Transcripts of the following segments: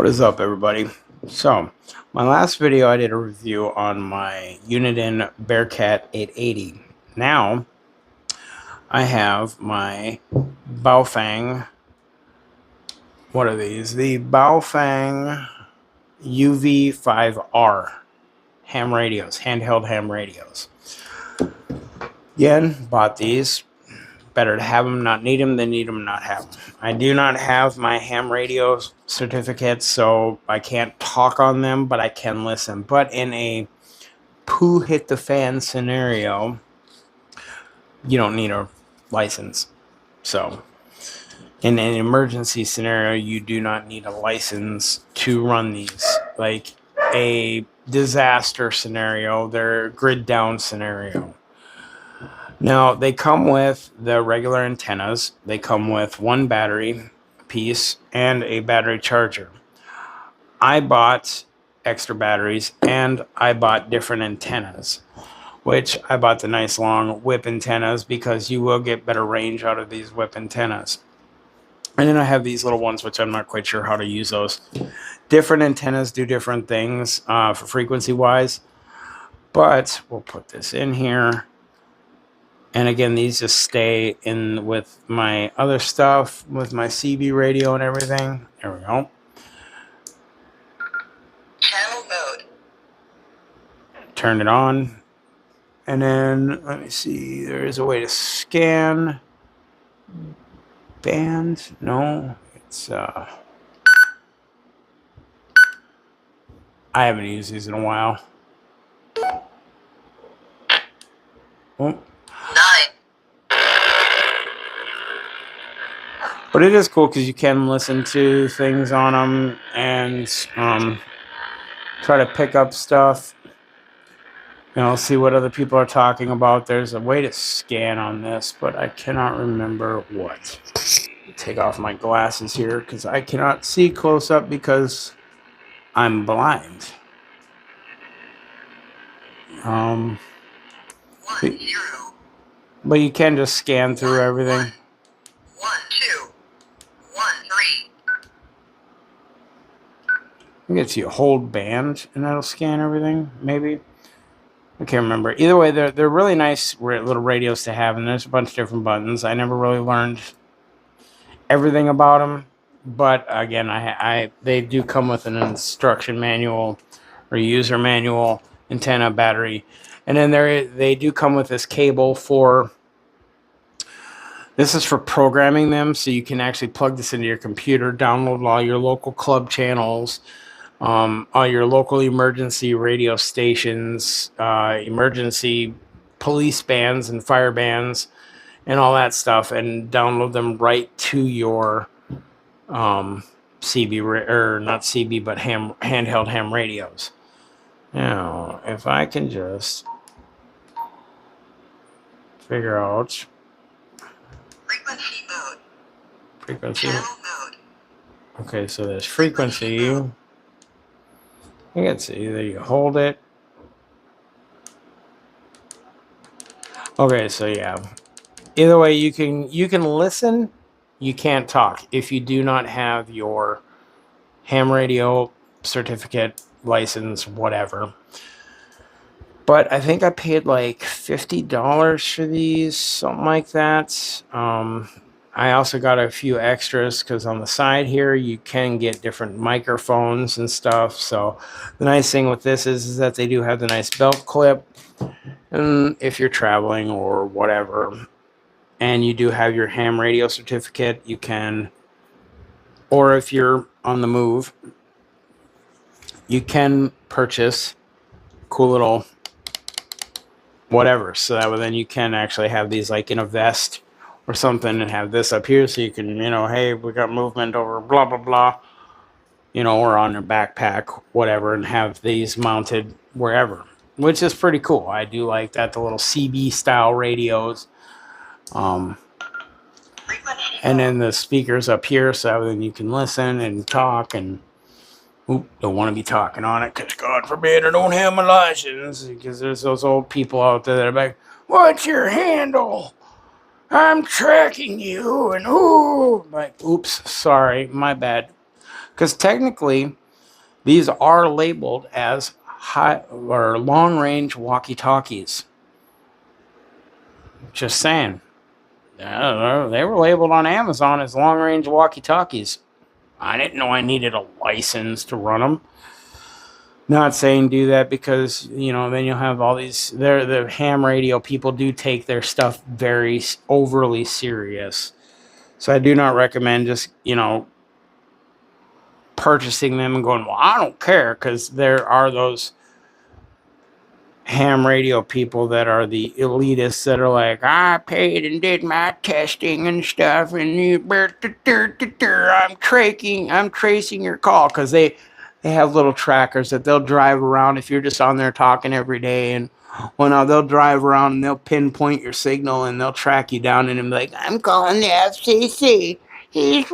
What is up, everybody? So, my last video I did a review on my Unnamed Bearcat 880. Now, I have my BaoFeng. What are these? The BaoFeng UV-5R ham radios, handheld ham radios. Again, bought these. Better to have them, not need them, than need them, not have them. I do not have my ham radio certificates, so I can't talk on them, but I can listen. But in a poo hit the fan scenario, you don't need a license. So in an emergency scenario, you do not need a license to run these. Like a disaster scenario, they're grid down scenario. Now, they come with the regular antennas. They come with one battery piece and a battery charger. I bought extra batteries and I bought different antennas, which I bought the nice long whip antennas because you will get better range out of these whip antennas. And then I have these little ones, which I'm not quite sure how to use those. Different antennas do different things for frequency-wise, but we'll put this in here. And again, these just stay in with my other stuff, with my CB radio and everything. There we go. Channel mode. Turn it on. And then, let me see, there is a way to scan bands. No, it's, I haven't used these in a while. Oh. 9. But it is cool because you can listen to things on them and try to pick up stuff. You know, see what other people are talking about. There's a way to scan on this, but I cannot remember what. Take off my glasses here because I cannot see close up because I'm blind. 1 0. But you can just scan through everything. 1 2 1 3. I think it's you hold band and that'll scan everything, maybe. I can't remember. Either way, they're really nice little radios to have, and there's a bunch of different buttons. I never really learned everything about them, but again, they do come with an instruction manual or user manual, antenna, battery, and then they do come with this cable for. This is for programming them, so you can actually plug this into your computer, download all your local club channels, all your local emergency radio stations, emergency police bands and fire bands, and all that stuff, and download them right to your CB, or not CB, but handheld ham radios. Now, if I can just figure out Frequency mode. frequency. Channel mode. Okay, so there's frequency. You can see either you hold it. Okay, so yeah. Either way, you can listen. You can't talk if you do not have your ham radio certificate, license, whatever. But I think I paid like $50 for these, something like that. I also got a few extras because on the side here you can get different microphones and stuff. So the nice thing with this is that they do have the nice belt clip. And if you're traveling or whatever, and you do have your ham radio certificate, you can, or if you're on the move, you can purchase cool little whatever. So that way then you can actually have these like in a vest or something and have this up here so you can, you know, hey, we got movement over blah, blah, blah, you know, or on your backpack, whatever, and have these mounted wherever, which is pretty cool. I do like that, the little CB style radios. And then the speakers up here so then you can listen and talk and don't want to be talking on it because God forbid I don't have my license, because there's those old people out there that are like, what's your handle? I'm tracking you, and like, oops, sorry, my bad. Because technically, these are labeled as high or long-range walkie-talkies. Just saying. They were labeled on Amazon as long-range walkie-talkies. I didn't know I needed a license to run them. Not saying do that because, you know, then you'll have all these... The ham radio people do take their stuff very overly serious. So I do not recommend just, you know, purchasing them and going, well, I don't care, because there are those ham radio people that are the elitists that are like, I paid and did my testing and stuff, and I'm tracing your call, because they have little trackers that they'll drive around if you're just on there talking every day. And well, now they'll drive around and they'll pinpoint your signal and they'll track you down and be like, I'm calling the FCC. He's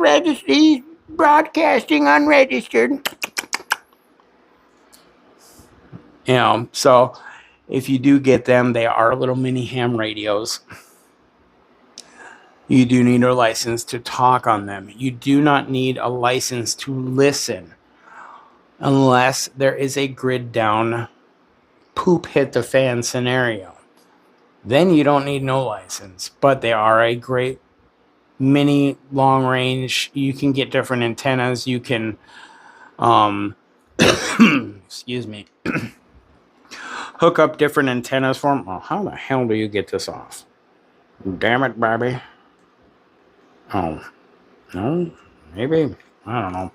broadcasting unregistered. You know, so if you do get them, they are little mini ham radios. You do need a license to talk on them. You do not need a license to listen unless there is a grid down, poop hit the fan scenario. Then you don't need no license. But they are a great mini long range. You can get different antennas. You can excuse me, hook up different antennas for them. Oh, how the hell do you get this off? Damn it, Bobby. Oh, no, maybe, I don't know.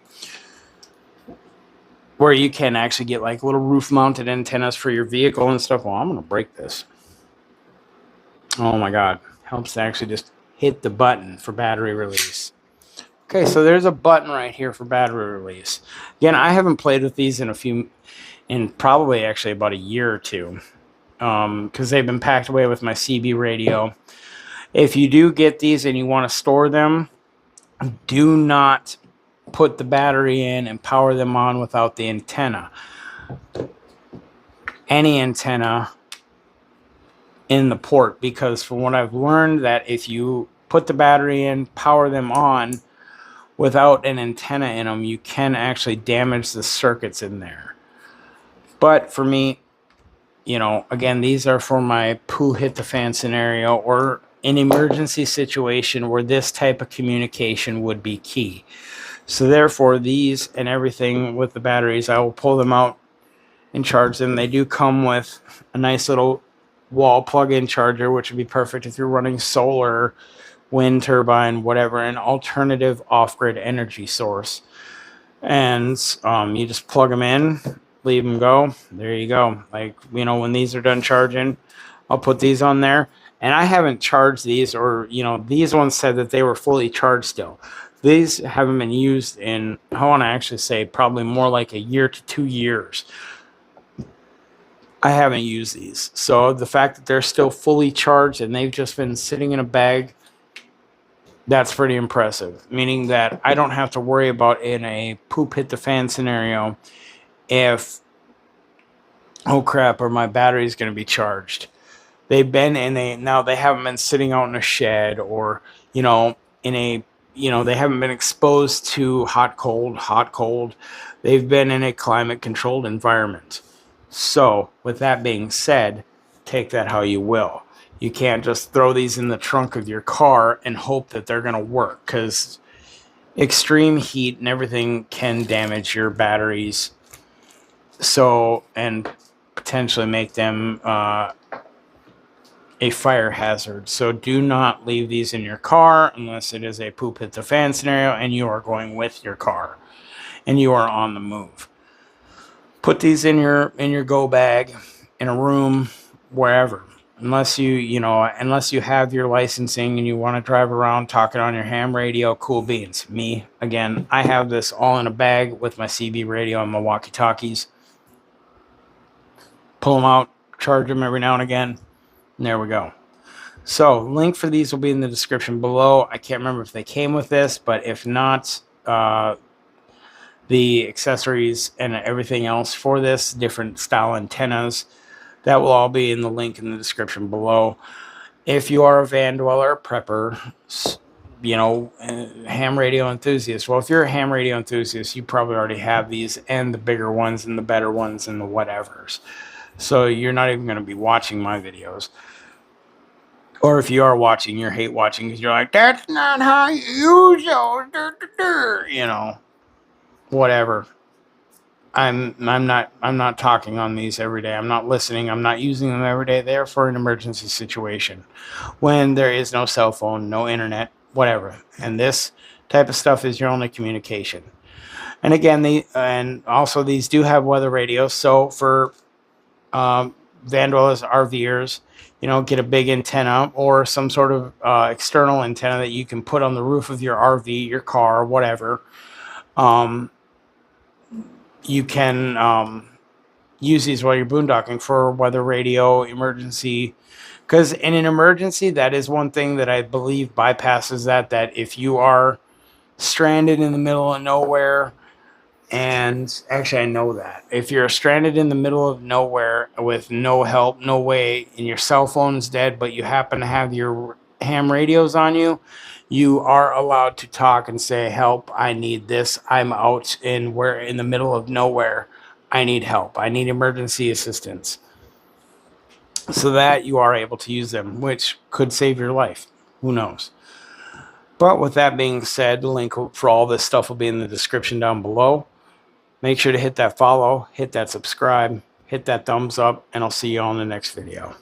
Where you can actually get like little roof mounted antennas for your vehicle and stuff. Well, I'm going to break this. Oh my God. Helps to actually just hit the button for battery release. Okay, so there's a button right here for battery release. Again, I haven't played with these in probably actually about a year or two, because they've been packed away with my CB radio. If you do get these and you want to store them, do not put the battery in and power them on without the antenna. Any antenna in the port, because from what I've learned, that if you put the battery in, power them on without an antenna in them, you can actually damage the circuits in there. But for me, you know, again, these are for my poo hit the fan scenario or an emergency situation where this type of communication would be key. So therefore, these and everything with the batteries, I will pull them out and charge them. They do come with a nice little wall plug-in charger, which would be perfect if you're running solar, wind turbine, whatever, an alternative off-grid energy source. And you just plug them in, leave them go. There you go. Like, you know, when these are done charging, I'll put these on there. And I haven't charged these, or, you know, these ones said that they were fully charged still. These haven't been used in, I want to actually say, probably more like a year to 2 years. I haven't used these. So the fact that they're still fully charged and they've just been sitting in a bag, that's pretty impressive. Meaning that I don't have to worry about, in a poop hit the fan scenario, if, oh crap, or my battery's going to be charged. They've been in a, now they haven't been sitting out in a shed, or, you know, in a, you know, they haven't been exposed to hot, cold. They've been in a climate controlled environment. So with that being said, take that how you will. You can't just throw these in the trunk of your car and hope that they're going to work, because extreme heat and everything can damage your batteries. So, and potentially make them a fire hazard. So do not leave these in your car unless it is a poop hit the fan scenario and you are going with your car and you are on the move. Put these in your go bag, in a room, wherever. Unless unless you have your licensing and you want to drive around talking on your ham radio, cool beans. Me, again, I have this all in a bag with my CB radio and my walkie-talkies. Pull them out, charge them every now and again, and there we go. So, link for these will be in the description below. I can't remember if they came with this, but if not, the accessories and everything else for this, different style antennas, that will all be in the link in the description below. If you are a van dweller, prepper, ham radio enthusiast. Well, if you're a ham radio enthusiast, you probably already have these and the bigger ones and the better ones and the whatevers. So you're not even going to be watching my videos. Or if you are watching, you're hate watching because you're like, that's not how you use those, whatever. I'm not talking on these every day. I'm not listening. I'm not using them every day. They're for an emergency situation when there is no cell phone, no internet, whatever. And this type of stuff is your only communication. And again, and also these do have weather radios. So for vandals, RVers, get a big antenna or some sort of external antenna that you can put on the roof of your RV, your car, whatever. You can use these while you're boondocking for weather radio, emergency. Because in an emergency, that is one thing that I believe bypasses that if you are stranded in the middle of nowhere, and actually I know that. If you're stranded in the middle of nowhere with no help, no way, and your cell phone is dead, but you happen to have your ham radios on you, you are allowed to talk and say, help, I need this. I'm out in the middle of nowhere. I need help. I need emergency assistance. So that you are able to use them, which could save your life. Who knows? But with that being said, the link for all this stuff will be in the description down below. Make sure to hit that follow, hit that subscribe, hit that thumbs up, and I'll see you on the next video.